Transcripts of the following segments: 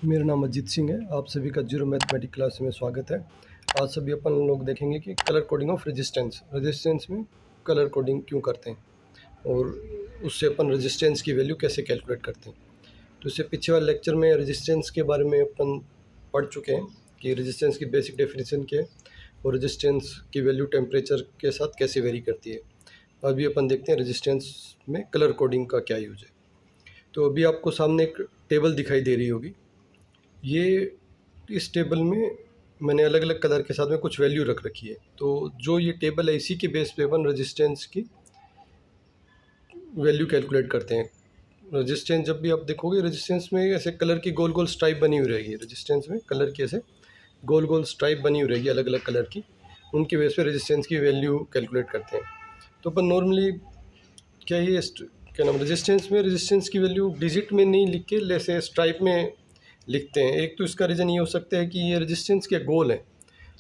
मेरा नाम अजीत सिंह है। आप सभी का जीरो मैथमेटिक्स क्लास में स्वागत है। आज सभी अपन लोग देखेंगे कि कलर कोडिंग ऑफ रेजिस्टेंस में कलर कोडिंग क्यों करते हैं और उससे अपन रेजिस्टेंस की वैल्यू कैसे कैलकुलेट करते हैं। तो इससे पीछे वाले लेक्चर में रेजिस्टेंस के बारे में अपन पढ़ चुके हैं कि रेजिस्टेंस की बेसिक डेफिनेशन क्या है और रेजिस्टेंस की वैल्यू टेम्परेचर के साथ कैसे वेरी करती है। अभी अपन देखते हैं रेजिस्टेंस में कलर कोडिंग का क्या यूज है। तो अभी आपको सामने एक टेबल दिखाई दे रही होगी। ये इस टेबल में मैंने अलग अलग कलर के साथ में कुछ वैल्यू रख रखी है। तो जो ये टेबल है इसी के बेस पे अपन रेजिस्टेंस की वैल्यू कैलकुलेट करते हैं। रेजिस्टेंस जब भी आप देखोगे रेजिस्टेंस में ऐसे कलर की गोल गोल स्ट्राइप बनी हुई रहेगी। रेजिस्टेंस में कलर की ऐसे गोल गोल स्ट्राइप बनी हुई रहेगी अलग अलग कलर की, उनकी बेस पे रेजिस्टेंस की वैल्यू कैलकुलेट करते हैं। तो अपन नॉर्मली क्या नाम रेजिस्टेंस में रेजिस्टेंस की वैल्यू डिजिट में नहीं लिख के जैसे स्ट्राइप में लिखते हैं। एक तो इसका रीज़न ये हो सकता है कि ये रेजिस्टेंस के गोल हैं,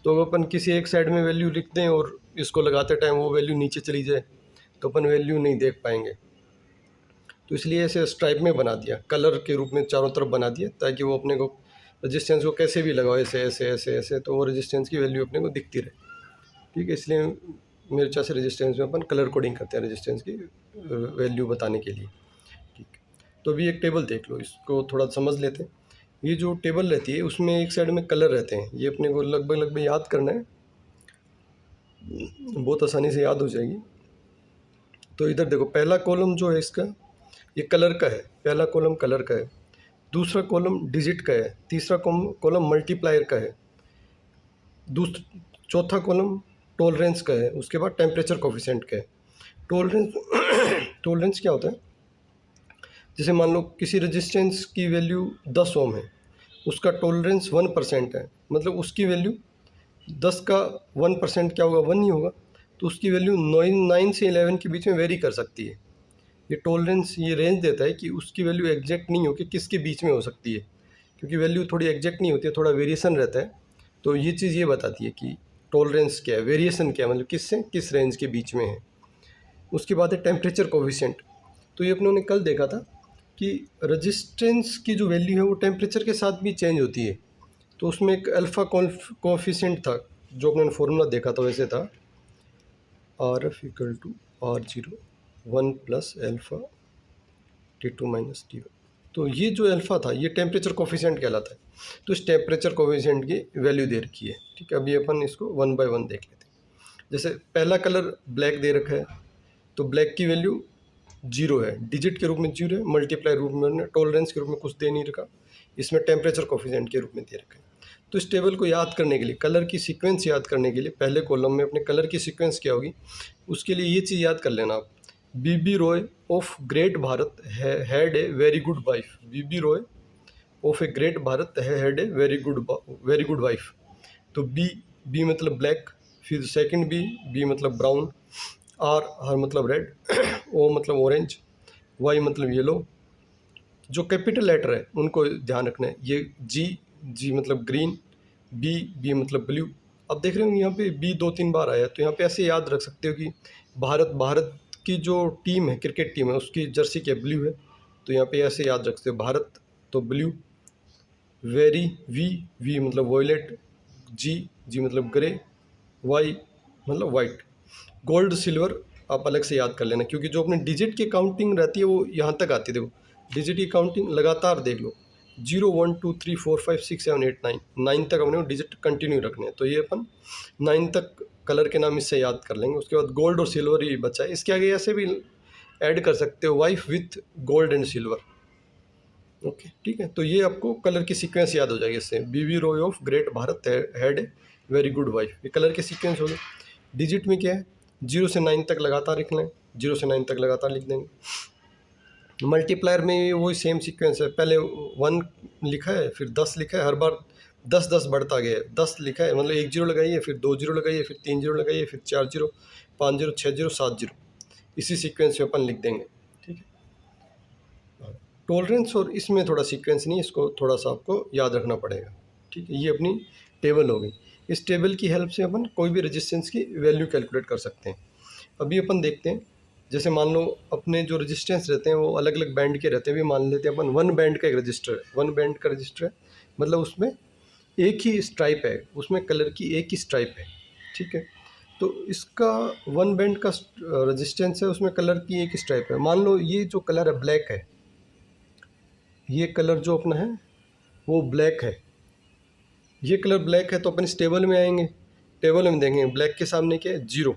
तो अपन किसी एक साइड में वैल्यू लिख दें और इसको लगाते टाइम वो वैल्यू नीचे चली जाए तो अपन वैल्यू नहीं देख पाएंगे। तो इसलिए ऐसे स्ट्राइप में बना दिया, कलर के रूप में चारों तरफ बना दिया, ताकि वो अपने को रेजिस्टेंस को कैसे भी लगाओ ऐसे ऐसे ऐसे ऐसे तो वो रेजिस्टेंस की वैल्यू अपने को दिखती रहे। ठीक है, इसलिए मेरे ख्याल से रेजिस्टेंस में अपन कलर कोडिंग करते हैं रेजिस्टेंस की वैल्यू बताने के लिए। ठीक है, तो अभी एक टेबल देख लो, इसको थोड़ा समझ लेते हैं। ये जो टेबल रहती है उसमें एक साइड में कलर रहते हैं, ये अपने को लगभग याद करना है, बहुत आसानी से याद हो जाएगी। तो इधर देखो, पहला कॉलम जो है इसका ये कलर का है, पहला कॉलम कलर का है, दूसरा कॉलम डिजिट का है, तीसरा कॉलम मल्टीप्लायर का है, चौथा कॉलम टॉलरेंस का है, उसके बाद टेम्परेचर कोफिशिएंट का है। टॉलरेंस क्या होता है, जैसे मान लो किसी रेजिस्टेंस की वैल्यू 10 ओम है, उसका टॉलरेंस 1% है, मतलब उसकी वैल्यू 10 का 1% क्या होगा, 1 ही होगा। तो उसकी वैल्यू 9 से 11 के बीच में वेरी कर सकती है। ये टॉलरेंस ये रेंज देता है कि उसकी वैल्यू एग्जैक्ट नहीं हो कि किसके बीच में हो सकती है, क्योंकि वैल्यू थोड़ी एग्जैक्ट नहीं होती है, थोड़ा वेरिएशन रहता है। तो ये चीज़ ये बताती है कि टॉलरेंस क्या है, वेरिएशन क्या है, मतलब किस रेंज के बीच में है। उसके बाद है टेम्परेचर कोफिशिएंट। तो ये अपनों ने कल देखा था कि रेजिस्टेंस की जो वैल्यू है वो टेम्परेचर के साथ भी चेंज होती है। तो उसमें एक अल्फ़ा कोफिशिएंट था, जो अपने फॉर्मूला देखा था वैसे था RF equal to R0 1 plus alpha T2 minus T1। तो ये जो अल्फ़ा था ये टेम्परेचर कोफिशिएंट कहलाता है। तो इस टेम्परेचर कोफिशिएंट की वैल्यू दे रखी है। ठीक है, अभी अपन इसको 1 बाय 1 देख लेते हैं। जैसे पहला कलर ब्लैक दे रखा है, तो ब्लैक की वैल्यू 0 है, डिजिट के रूप में 0 है, मल्टीप्लाई रूप में, टॉलरेंस के रूप में कुछ दे नहीं रखा, इसमें टेम्परेचर कोफिशिएंट के रूप में दे रखा है। तो इस टेबल को याद करने के लिए, कलर की सीक्वेंस याद करने के लिए, पहले कॉलम में अपने कलर की सीक्वेंस क्या होगी, उसके लिए ये चीज़ याद कर लेना आप। B B Roy of great Bharat had a very good wife. B B Roy of a great Bharat had a very good wife. तो बी मतलब ब्लैक, फिर सेकंड बी मतलब ब्राउन, आर मतलब रेड, ओ मतलब ऑरेंज, वाई मतलब येलो। जो कैपिटल लेटर है उनको ध्यान रखना है। ये जी मतलब ग्रीन, बी मतलब ब्लू। अब देख रहे हो यहाँ पे बी 2-3 बार आया, तो यहाँ पे ऐसे याद रख सकते हो कि भारत की जो टीम है, क्रिकेट टीम है, उसकी जर्सी क्या ब्लू है, तो यहाँ पे ऐसे याद रख सकते हो, भारत तो ब्लू। वेरी वी मतलब वॉयलेट, जी मतलब ग्रे, वाई मतलब वाइट। गोल्ड सिल्वर आप अलग से याद कर लेना, क्योंकि जो अपने डिजिट की काउंटिंग रहती है वो यहाँ तक आती है। देखो डिजिट की काउंटिंग लगातार देख लो, 0 1 2 3 4 5 6 7 8 9 तक अपने डिजिट कंटिन्यू रखने हैं। तो ये अपन 9 तक कलर के नाम इससे याद कर लेंगे। उसके बाद गोल्ड और सिल्वर ही बचा है, इसके आगे ऐसे भी ऐड कर सकते हो, wife with gold and silver. Okay ठीक है, तो ये आपको कलर की सीक्वेंस याद हो जाएगी इससे। B B Roy of great Bharat had a very good wife, ये कलर की सीक्वेंस होगी। डिजिट में क्या है, 0 से 9 तक लगातार लिख लें, 0 से 9 तक लगातार लिख देंगे। मल्टीप्लायर में वही सेम सीक्वेंस है, पहले 1 लिखा है, फिर 10 लिखा है, हर बार 10 बढ़ता गया है। 10 लिखा है मतलब 1 0 लगाइए, फिर 2 0 लगाइए, फिर 3 0 लगाइए, फिर 4 0 5 0 6 0 7 0, इसी सीक्वेंस में अपन लिख देंगे। ठीक है, टॉलरेंस और इसमें थोड़ा सीक्वेंस नहीं, इसको थोड़ा सा आपको याद रखना पड़ेगा। ठीक है, ये अपनी टेबल हो गई। इस टेबल की हेल्प से अपन कोई भी रेजिस्टेंस की वैल्यू कैलकुलेट कर सकते हैं। अभी अपन देखते हैं, जैसे मान लो अपने जो रजिस्टेंस रहते हैं वो अलग अलग बैंड के रहते हैं, भी मान लेते हैं अपन 1 बैंड का एक रजिस्टर है, 1 बैंड का रजिस्टर है, मतलब उसमें एक ही स्ट्राइप है, उसमें कलर की एक ही स्ट्राइप है, ठीक है। तो इसका 1 बैंड का रजिस्टेंस है, उसमें कलर की एक स्ट्राइप है। मान लो ये जो कलर है ब्लैक है, ये कलर जो अपना है वो ब्लैक है, ये कलर ब्लैक है, तो अपन इस टेबल में आएंगे, टेबल में देखेंगे ब्लैक के सामने क्या है, 0।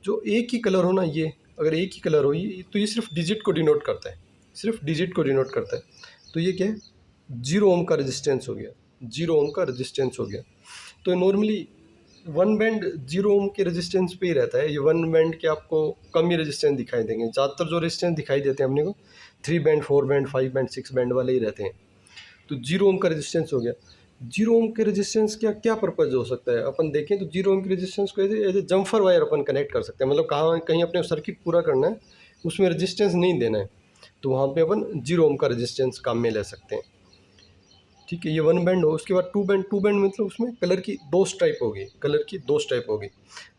जो एक ही कलर हो ना, ये अगर एक ही कलर हो, ये तो ये सिर्फ डिजिट को डिनोट करता है, सिर्फ डिजिट को डिनोट करता है। तो ये क्या है, 0 ओम का रेजिस्टेंस हो गया, 0 ओम का रेजिस्टेंस हो गया। तो नॉर्मली 1 बैंड 0 ओम के रेजिस्टेंस पे ही रहता है, ये 1 बैंड के आपको कम ही रेजिस्टेंस दिखाई देंगे। ज़्यादातर जो रेजिस्टेंस दिखाई देते हैं अपने को 3 बैंड 4 बैंड 5 बैंड 6 बैंड वाले ही रहते हैं। तो 0 ओम का रेजिस्टेंस हो गया। 0 ओम के रेजिस्टेंस क्या क्या पर्पज़ हो सकता है, अपन देखें तो 0 ओम के रेजिस्टेंस को एज ए जम्फर वायर अपन कनेक्ट कर सकते हैं, मतलब कहाँ कहीं अपने सर्किट पूरा करना है, उसमें रेजिस्टेंस नहीं देना है, तो वहाँ पे अपन 0 ओम का रेजिस्टेंस काम में ले सकते हैं, ठीक है। ये 1 बैंड हो, उसके बाद 2 बैंड, 2 बैंड मतलब उसमें कलर की 2 स्ट्राइप होगी, कलर की 2 स्ट्राइप होगी।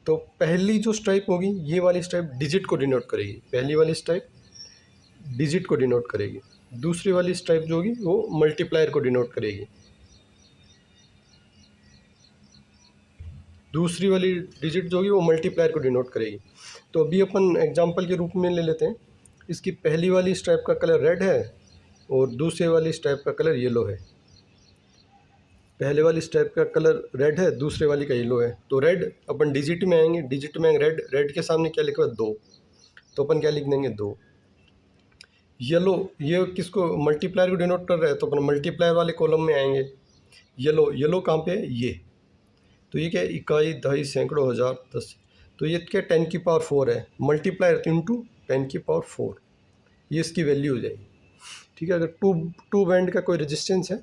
तो पहली जो स्ट्राइप होगी, ये वाली स्ट्राइप डिजिट को डिनोट करेगी, पहली वाली स्ट्राइप डिजिट को डिनोट करेगी। दूसरी वाली स्ट्राइप जो होगी वो मल्टीप्लायर को डिनोट करेगी, दूसरी वाली डिजिट जो होगी वो मल्टीप्लायर को डिनोट करेगी। तो अभी अपन एग्जांपल के रूप में ले लेते हैं, इसकी पहली वाली स्ट्राइप का कलर रेड है और दूसरे वाली स्ट्राइप का कलर येलो है। पहले वाली स्ट्राइप का कलर रेड है, दूसरे वाली का येलो है। तो रेड अपन डिजिट में आएंगे, डिजिट में रेड, रेड के सामने क्या लिखा है 2, तो अपन क्या लिख देंगे 2। येलो, ये किसको मल्टीप्लायर को डिनोट कर रहा है, तो अपन मल्टीप्लायर वाले कॉलम में आएंगे। येलो, येलो कहाँ पे है, ये, तो ये क्या है, इकाई दहाई सैकड़ों हज़ार दस, तो ये क्या 10 की पावर 4 है, मल्टीप्लायर इंटू 10 की पावर 4, ये इसकी वैल्यू हो जाएगी, ठीक है। अगर टू बैंड का कोई रेजिस्टेंस है,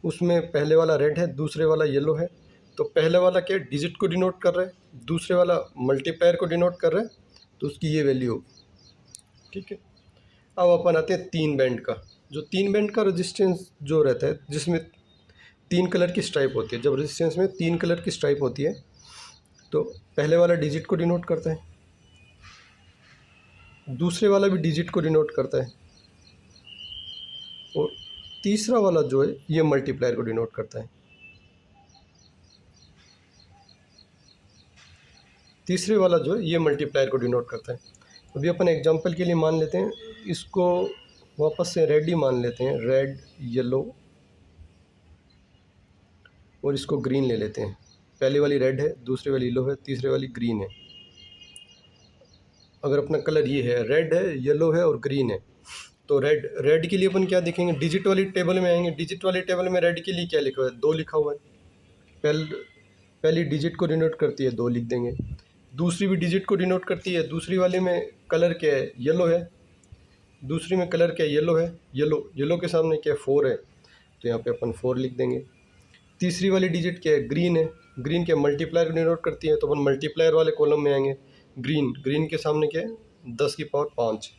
उसमें पहले वाला रेड है, दूसरे वाला येलो है, तो पहले वाला क्या डिजिट को डिनोट कर रहा है, दूसरे वाला मल्टीप्लायर को डिनोट कर रहा है, तो उसकी ये वैल्यू होगी, ठीक है। अब अपन आते हैं 3 बैंड का। जो 3 बैंड का रेजिस्टेंस जो रहता है, जिसमें 3 कलर की स्ट्राइप होती है, जब रेजिस्टेंस में 3 कलर की स्ट्राइप होती है, तो पहले वाला डिजिट को डिनोट करता है, दूसरे वाला भी डिजिट को डिनोट करता है, और तीसरा वाला जो है ये मल्टीप्लायर को डिनोट करता है। तीसरे वाला जो है ये मल्टीप्लायर को डिनोट करता है। अभी अपन एग्जांपल के लिए मान लेते हैं, इसको वापस से रेड ही मान लेते हैं, रेड येलो, और इसको ग्रीन ले लेते हैं। पहली वाली रेड है, दूसरी वाली येलो है, तीसरे वाली ग्रीन है। अगर अपना कलर ये है, रेड है, येलो है और ग्रीन है, तो रेड, रेड के लिए अपन क्या देखेंगे, डिजिट वाली टेबल में आएंगे। डिजिट वाली टेबल में रेड के लिए क्या लिखा हुआ है, 2 लिखा हुआ है। पहली डिजिट को डिनोट करती है, 2 लिख देंगे। दूसरी भी डिजिट को डिनोट करती है, दूसरी वाले में कलर क्या है, येलो है, दूसरी में कलर क्या है, येलो है, येलो, येलो के सामने क्या है 4 है, तो यहाँ पे अपन 4 लिख देंगे। तीसरी वाली डिजिट क्या है, ग्रीन है, ग्रीन क्या मल्टीप्लायर को डिनोट करती है, तो अपन मल्टीप्लायर वाले कॉलम में आएंगे। ग्रीन, ग्रीन के सामने क्या है 10 की पावर 5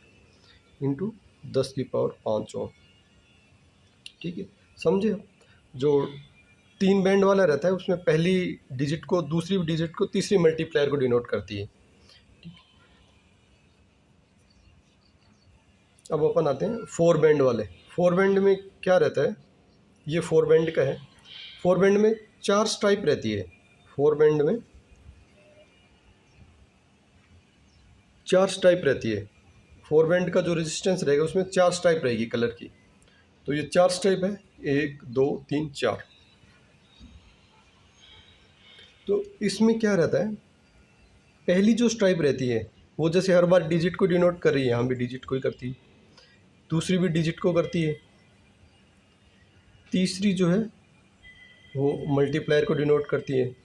इंटू 10 की पावर 5 ओम, ठीक है, समझे। जो 3 बैंड वाला रहता है उसमें पहली डिजिट को, दूसरी डिजिट को, तीसरी मल्टीप्लायर को डिनोट करती है। अब अपन आते हैं 4 बैंड वाले। 4 बैंड में क्या रहता है, ये 4 बैंड का है। 4 बैंड में 4 स्ट्राइप रहती है, 4 बैंड में 4 स्ट्राइप रहती है। 4 बैंड का जो रेजिस्टेंस रहेगा उसमें 4 स्ट्राइप रहेगी कलर की, तो ये 4 स्ट्राइप है, 1 2 3 4। तो इसमें क्या रहता है, पहली जो स्ट्राइप रहती है वो जैसे हर बार डिजिट को डिनोट कर रही है, यहाँ भी डिजिट को ही करती है, दूसरी भी डिजिट को करती है, तीसरी जो है वो मल्टीप्लायर को डिनोट करती है,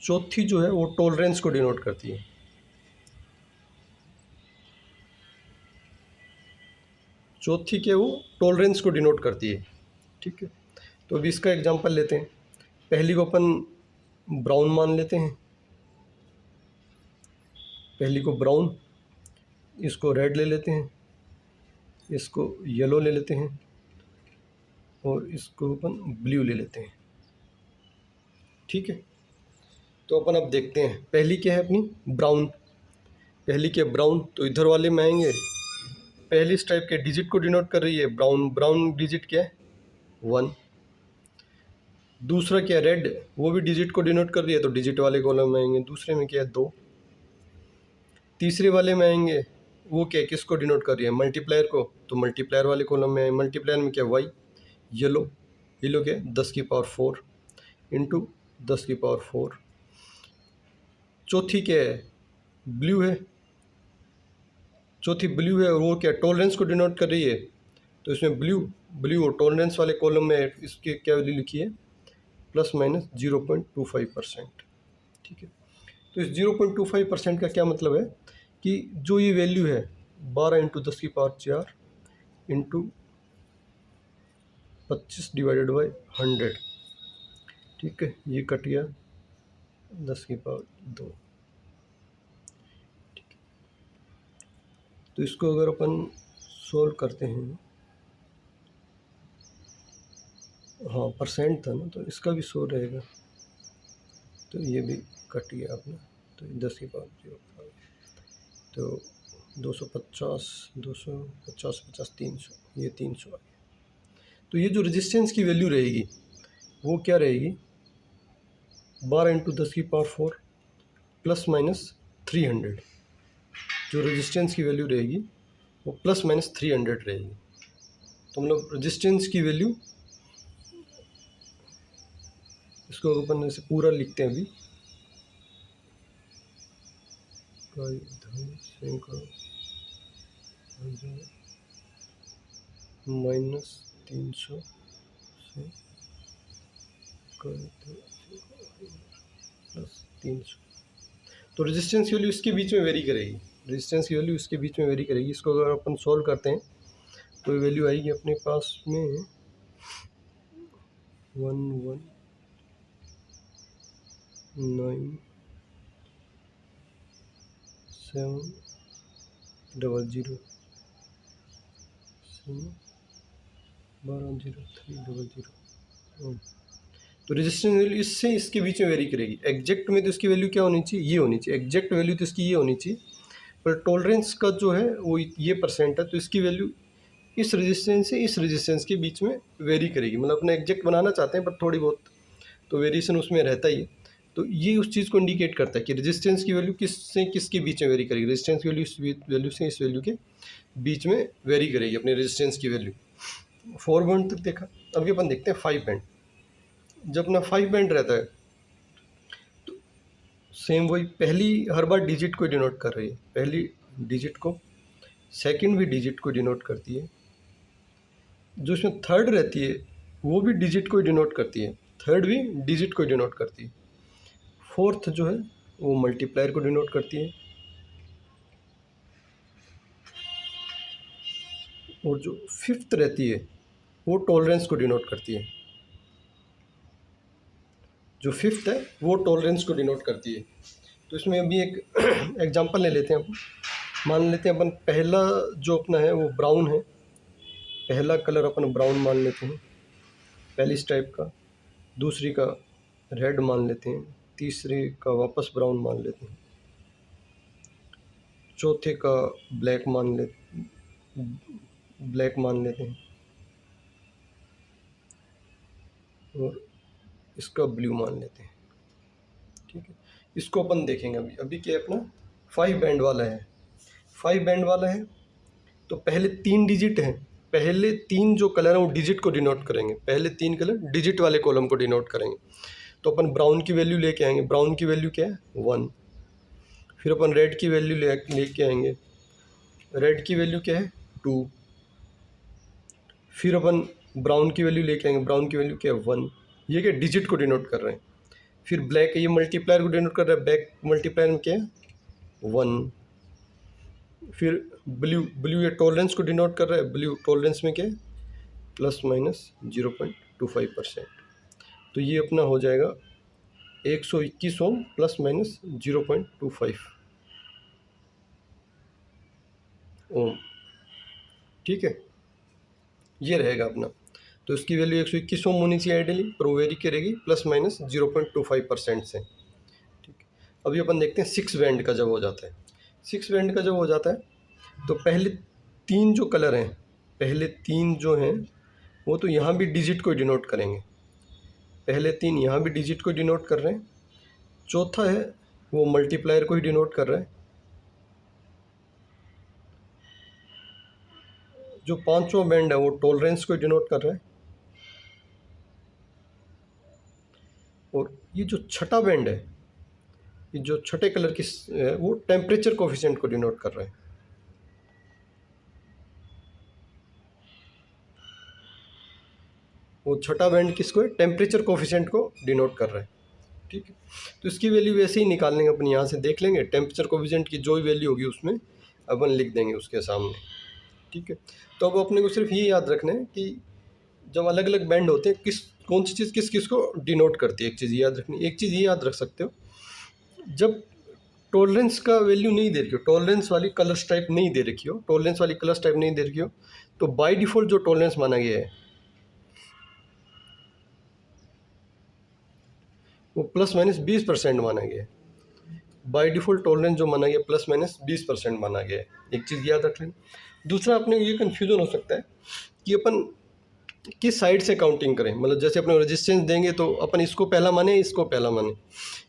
चौथी जो है वो टॉलरेंस को डिनोट करती है, चौथी क्या वो टॉलरेंस को डिनोट करती है, ठीक है। तो अभी इसका एग्जांपल लेते हैं। पहली को अपन ब्राउन मान लेते हैं, पहली को ब्राउन, इसको रेड ले लेते हैं, इसको येलो ले लेते हैं, और इसको अपन ब्लू ले लेते हैं, ठीक है। तो अपन अब देखते हैं, पहली क्या है अपनी ब्राउन, पहली क्या ब्राउन, तो इधर वाले में आएंगे, पहली इस टाइप के डिजिट को डिनोट कर रही है ब्राउन, ब्राउन डिजिट क्या है 1। दूसरा क्या है रेड, वो भी डिजिट को डिनोट कर रही है, तो डिजिट वाले कॉलम में आएंगे। दूसरे में क्या है 2। तीसरे वाले में आएंगे, वो क्या किसको डिनोट कर रही है मल्टीप्लायर को, तो मल्टीप्लायर वाले कॉलम में आए। मल्टीप्लायर में क्या वाई, येलो, येलो क्या 10⁴ इंटू 10⁴। चौथी क्या है ब्लू है, चौथी ब्लू है, और वो क्या टॉलरेंस को डिनोट कर रही है, तो इसमें ब्लू, ब्लू और टॉलरेंस वाले कॉलम में इसकी क्या वैल्यू लिखी है ±0.25%। ठीक है, तो इस 0.25% का क्या मतलब है कि जो ये वैल्यू है 12 × 10⁴ इंटू 25/100, ठीक है, ये कट गया 10⁻²। तो इसको अगर अपन सोल्व करते हैं, हाँ परसेंट था ना, तो इसका भी 100 रहेगा, तो ये भी कट गया अपना, तो 10⁻0, तो 250, 250, 50, 300, ये 300 आ गया। तो ये जो रेजिस्टेंस की वैल्यू रहेगी वो क्या रहेगी 12 × 10⁻⁴ ±300। जो रेजिस्टेंस की वैल्यू रहेगी वो ±300 रहेगी। तो मतलब रेजिस्टेंस की वैल्यू, इसको अपन ऐसे पूरा लिखते हैं अभी, -300 से +300। तो रेजिस्टेंस की वैल्यू इसके बीच में वेरी करेगी, रेजिस्टेंस की वैल्यू इसके बीच में वेरी करेगी। इसको अगर अपन सॉल्व करते हैं तो वैल्यू आएगी अपने पास में 119700 तो रेजिस्टेंस वैल्यू इससे इसके बीच में वेरी करेगी। एग्जैक्ट में तो इसकी वैल्यू क्या होनी चाहिए, ये होनी चाहिए, एग्जैक्ट वैल्यू तो इसकी ये होनी चाहिए, पर टॉलरेंस का जो है वो ये परसेंट है, तो इसकी वैल्यू इस रेजिस्टेंस से इस रेजिस्टेंस के बीच में वेरी करेगी। मतलब अपना एग्जैक्ट बनाना चाहते हैं पर थोड़ी बहुत तो वेरिएशन उसमें रहता ही है। तो ये उस चीज़ को इंडिकेट करता है कि रेजिस्टेंस की वैल्यू किस से किसके बीच में वेरी करेगी, रेजिस्टेंस की वैल्यू इस वैल्यू से इस वैल्यू के बीच में वेरी करेगी अपनी रेजिस्टेंस की वैल्यू। 4 बैंड तक देखा, अभी अपन देखते हैं 5 बैंड। जब ना 5 बैंड रहता है तो सेम वही, पहली हर बार डिजिट को डिनोट कर रही है, पहली डिजिट को, सेकंड भी डिजिट को डिनोट करती है, जो इसमें थर्ड रहती है वो भी डिजिट को डिनोट करती है, थर्ड भी डिजिट को डिनोट करती है, फोर्थ जो है वो मल्टीप्लायर को डिनोट करती है, और जो फिफ्थ रहती है वो टॉलरेंस को डिनोट करती है। जो फिफ्थ है वो टॉलरेंस को डिनोट करती है। तो इसमें अभी एक एग्जांपल ले लेते हैं अपन, मान लेते हैं अपन पहला जो अपना है वो ब्राउन है, पहला कलर अपन ब्राउन मान लेते हैं पहली स्टाइप का, दूसरी का रेड मान लेते हैं, तीसरे का वापस ब्राउन मान लेते हैं, चौथे का ब्लैक मान लेते हैं, और इसका ब्लू मान लेते हैं। ठीक है, इसको अपन देखेंगे अभी। अभी क्या है अपना 5 बैंड वाला है, 5 बैंड वाला है तो पहले 3 डिजिट हैं, पहले 3 जो कलर हैं वो डिजिट को डिनोट करेंगे, पहले 3 कलर डिजिट वाले कॉलम को डिनोट करेंगे। तो अपन ब्राउन की वैल्यू लेके आएंगे, ब्राउन की वैल्यू क्या है 1। फिर अपन रेड की वैल्यू लेके आएंगे, रेड की वैल्यू क्या है 2। फिर अपन ब्राउन की वैल्यू लेके आएंगे, ब्राउन की वैल्यू क्या है 1। ये क्या डिजिट को डिनोट कर रहे हैं। फिर ब्लैक है, ये मल्टीप्लायर को डिनोट कर रहा है, ब्लैक मल्टीप्लायर में क्या है 1। फिर ब्लू, ब्लू ये टॉलरेंस को डिनोट कर रहा है, ब्लू टॉलरेंस में क्या है ±0.25%। तो ये अपना हो जाएगा 121 ओम ±0.25 ओम। ठीक है, ये रहेगा अपना। तो इसकी वैल्यू 121 ओम होनी चाहिए आइडियली, पर वो वेरी करेगी ±0.25% से। अभी अपन देखते हैं 6 बैंड का जब हो जाता है। 6 बैंड का जब हो जाता है तो पहले 3 जो कलर हैं, पहले 3 जो हैं वो तो यहाँ भी डिजिट को डिनोट करेंगे, पहले 3 यहाँ भी डिजिट को डिनोट कर रहे हैं। चौथा है वो मल्टीप्लायर को ही डिनोट कर रहा है। जो 5वां बैंड है वो टॉलरेंस को डिनोट कर रहा है। और ये जो छठा बैंड है, ये जो छठे कलर की है वो टेम्परेचर कोफिशिएंट को डिनोट कर रहा है। वो छठा बैंड किसको है? टेम्परेचर कोफिशिएंट को डिनोट कर रहा है। ठीक है, तो इसकी वैल्यू वैसे ही निकालेंगे अपन, यहाँ से देख लेंगे टेम्परेचर कोफिशिएंट की जो भी वैल्यू होगी उसमें अपन लिख देंगे उसके सामने। ठीक है, तो अब अपने को सिर्फ ये याद रखना है कि जब अलग अलग बैंड होते हैं कौन सी चीज़ किस किस को डिनोट करती है। एक चीज़ याद रखनी, एक चीज़ ये याद रख सकते हो, जब टॉलरेंस का वैल्यू नहीं दे रखी हो, टॉलरेंस वाली कलर स्ट्राइप नहीं दे रखी हो, टॉलरेंस वाली कलर स्ट्राइप नहीं दे रखी हो, तो बाय डिफ़ॉल्ट जो टॉलरेंस माना गया है वो ±20% माना गया है। बाय डिफ़ॉल्ट टॉलरेंस जो माना गया ±20% माना गया है। एक चीज़ याद रख लें। दूसरा अपने को ये कन्फ्यूज़न हो सकता है कि अपन किस साइड से काउंटिंग करें, मतलब जैसे अपने रेजिस्टेंस देंगे तो अपन इसको पहला माने, इसको पहला माने।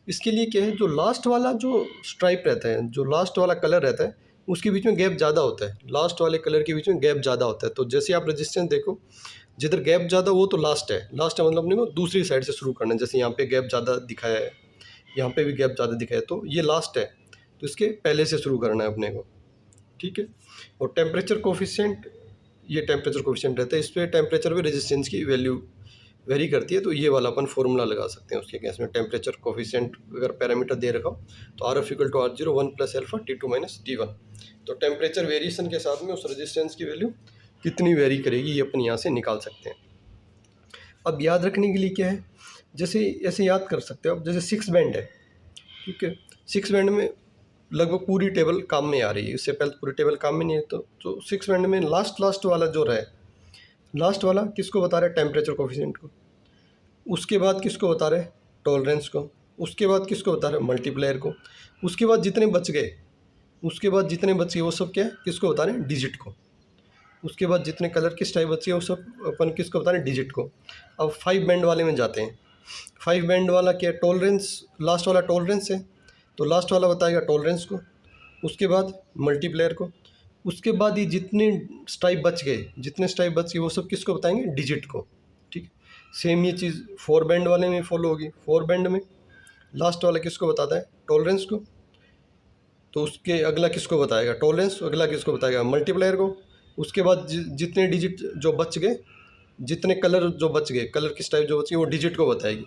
इसके लिए क्या है, जो लास्ट वाला जो स्ट्राइप रहता है, जो लास्ट वाला कलर रहता है उसके बीच में गैप ज़्यादा होता है, लास्ट वाले कलर के बीच में गैप ज़्यादा होता है। तो जैसे आप रेजिस्टेंस देखो, जिधर गैप ज़्यादा वो तो लास्ट है, लास्ट है मतलब अपने को दूसरी साइड से शुरू करना है। जैसे यहाँ पे गैप ज़्यादा दिखाया है, यहाँ पे भी गैप ज़्यादा दिखाया है, तो ये लास्ट है, तो इसके पहले से शुरू करना है अपने को। ठीक है, और टेम्परेचर कोफिशिएंट, ये टेम्परेचर कोफिशिएंट रहता है, इस पर टेम्परेचर भी रेजिस्टेंस की वैल्यू वेरी करती है, तो ये वाला अपन फॉर्मूला लगा सकते हैं उसके केस में। टेम्परेचर कोफिशिएंट अगर पैरामीटर दे रखा हो तो RF = R0 1 + α T2 - T1। तो टेम्परेचर वेरिएशन के साथ में उस रेजिस्टेंस की वैल्यू कितनी वेरी करेगी ये अपन यहाँ से निकाल सकते हैं। अब याद रखने के लिए क्या है, जैसे ऐसे याद कर सकते हो आप, जैसे 6 बैंड है। ठीक है, 6 बैंड में लगभग पूरी टेबल काम में आ रही है, इससे पहले पूरी टेबल काम में नहीं है। तो 6 बैंड में लास्ट वाला जो रहा है, लास्ट वाला किसको बता रहा है? टेम्परेचर कोफिशिएंट को। उसके बाद किसको बता रहे हैं? टॉलरेंस को। उसके बाद किसको बता रहे हैं? मल्टीप्लायर को। उसके बाद जितने बच गए, वो सब क्या है, किसको बता रहे हैं? डिजिट को। उसके बाद जितने कलर की स्टाइल बची है वो सब अपन किसको बता रहे हैं? डिजिट को। अब 5 बैंड वाले में जाते हैं। 5 बैंड वाला क्या है? टॉलरेंस, लास्ट वाला टॉलरेंस है, तो लास्ट वाला बताएगा टॉलरेंस को। उसके बाद मल्टीप्लायर को। उसके बाद ये जितने स्टाइप बच गए वो सब किसको बताएंगे? डिजिट को। ठीक, सेम ये चीज़ 4 बैंड वाले में फॉलो होगी। 4 बैंड में लास्ट वाला किसको बताता है? टॉलरेंस को। तो उसके अगला किसको बताएगा? टॉलरेंस। अगला किसको बताएगा? मल्टीप्लायर को। उसके बाद जितने डिजिट जो बच गए, जितने कलर जो बच गए, कलर की स्टाइप जो बची वो डिजिट को बताएगी।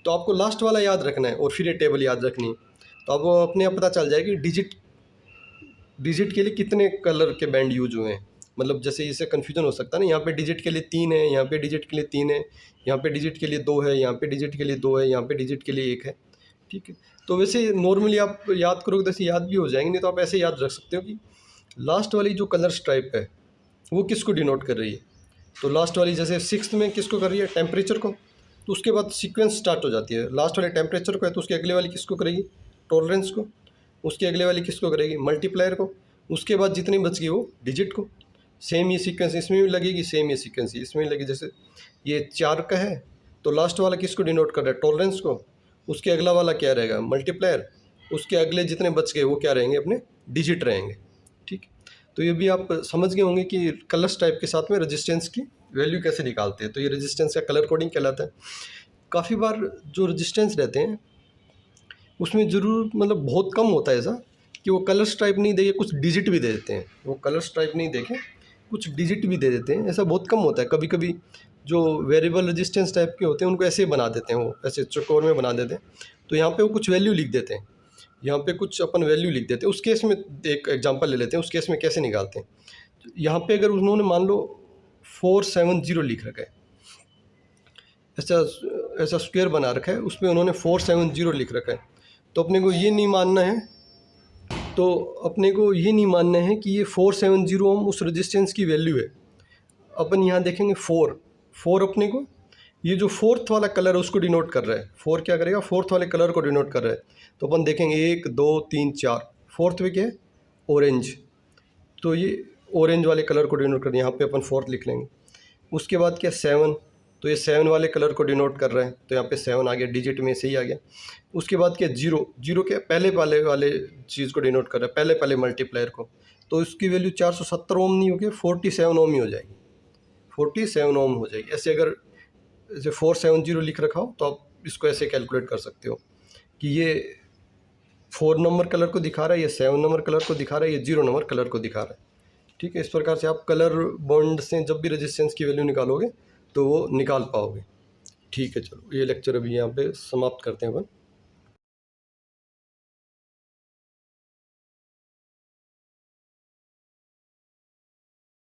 तो आपको लास्ट वाला याद रखना है और फिर ये टेबल याद रखनी है, तो अब वो अपने आप पता चल जाएगी डिजिट के लिए कितने कलर के बैंड यूज हुए हैं। मतलब जैसे इससे कन्फ्यूजन हो सकता है ना, यहाँ पे डिजिट के लिए 3 है, यहाँ पे डिजिट के लिए 3 है, यहाँ पे डिजिट के लिए 2 है, यहाँ पे डिजिट के लिए 2 है, यहाँ पे डिजिट के लिए 1 है। ठीक है, तो वैसे नॉर्मली आप याद करोगे तो ऐसे याद भी हो जाएंगे, नहीं तो आप ऐसे याद रख सकते हो कि लास्ट वाली जो कलर स्ट्राइप है वो किसको डिनोट कर रही है। तो लास्ट वाली जैसे 6th में किसको कर रही है? टेम्परेचर को। तो उसके बाद सीक्वेंस स्टार्ट हो जाती है, लास्ट वाले टेम्परेचर को है तो उसके अगले वाली किसको करेगी? टॉलरेंस को। उसके अगले वाली किसको करेगी? मल्टीप्लायर को। उसके बाद जितनी बच गई वो डिजिट को। सेम ये सीक्वेंस इसमें भी लगेगी, सेम ये सीक्वेंस इसमें भी लगेगी। जैसे ये 4 का है तो लास्ट वाला किसको डिनोट कर रहा है? टॉलरेंस को। उसके अगला वाला क्या रहेगा? मल्टीप्लायर। उसके अगले जितने बच गए वो क्या रहेंगे? अपने डिजिट रहेंगे। ठीक, तो ये भी आप समझ गए होंगे कि कलर्स टाइप के साथ में रेजिस्टेंस की वैल्यू कैसे निकालते हैं। तो ये रेजिस्टेंस का कलर कोडिंग कहलाता है। काफ़ी बार जो रेजिस्टेंस रहते हैं उसमें ज़रूर मतलब बहुत कम होता है ऐसा कि वो कलर स्ट्राइप नहीं देके कुछ डिजिट भी दे देते हैं, वो कलर स्ट्राइप नहीं देके कुछ डिजिट भी दे देते हैं, ऐसा बहुत कम होता है। कभी कभी जो वेरिएबल रेजिस्टेंस टाइप के होते हैं उनको ऐसे बना देते हैं, वो ऐसे चौकोर में बना देते हैं। तो यहाँ पे वो कुछ वैल्यू लिख देते हैं, यहाँ पे कुछ अपन वैल्यू लिख देते हैं। उस केस में एक एग्जांपल ले लेते हैं, उस केस में कैसे निकालते हैं। तो यहाँ पे अगर उन्होंने मान लो 470 लिख रखा है, ऐसा स्क्वायर बना रखा है, उसमें उन्होंने 470 लिख रखा है, तो अपने को ये नहीं मानना है कि ये 470 ओम उस रेजिस्टेंस की वैल्यू है। अपन यहाँ देखेंगे 4 अपने को ये जो फोर्थ वाला कलर है उसको डिनोट कर रहा है। फोर क्या करेगा, फोर्थ वाले कलर को डिनोट कर रहा है। तो अपन देखेंगे 1 2 3 4, फोर्थ में क्या है, ऑरेंज। तो ये ऑरेंज वाले कलर को डिनोट कर, यहाँ पे अपन फोर्थ लिख लेंगे। उसके बाद क्या, 7, तो ये 7 वाले कलर को डिनोट कर रहा है, तो यहाँ पे 7 आ गया, डिजिट में से ही आ गया। उसके बाद क्या, 0, 0 क्या, पहले वाले चीज़ को डिनोट कर रहा है, पहले मल्टीप्लायर को। तो उसकी वैल्यू 470 ओम नहीं होगी, 47 ओम ही हो जाएगी, 47 ओम हो जाएगी। ऐसे अगर जैसे 470 लिख रखा हो तो आप इसको ऐसे कैलकुलेट कर सकते हो कि ये 4 नंबर कलर को दिखा रहा है, ये 7 नंबर कलर को दिखा रहा है, ये 0 नंबर कलर को दिखा रहा है। ठीक है, इस प्रकार से आप कलर बॉन्ड से जब भी रेजिस्टेंस की वैल्यू निकालोगे तो वो निकाल पाओगे। ठीक है, चलो ये लेक्चर अभी यहाँ पे समाप्त करते हैं अपन।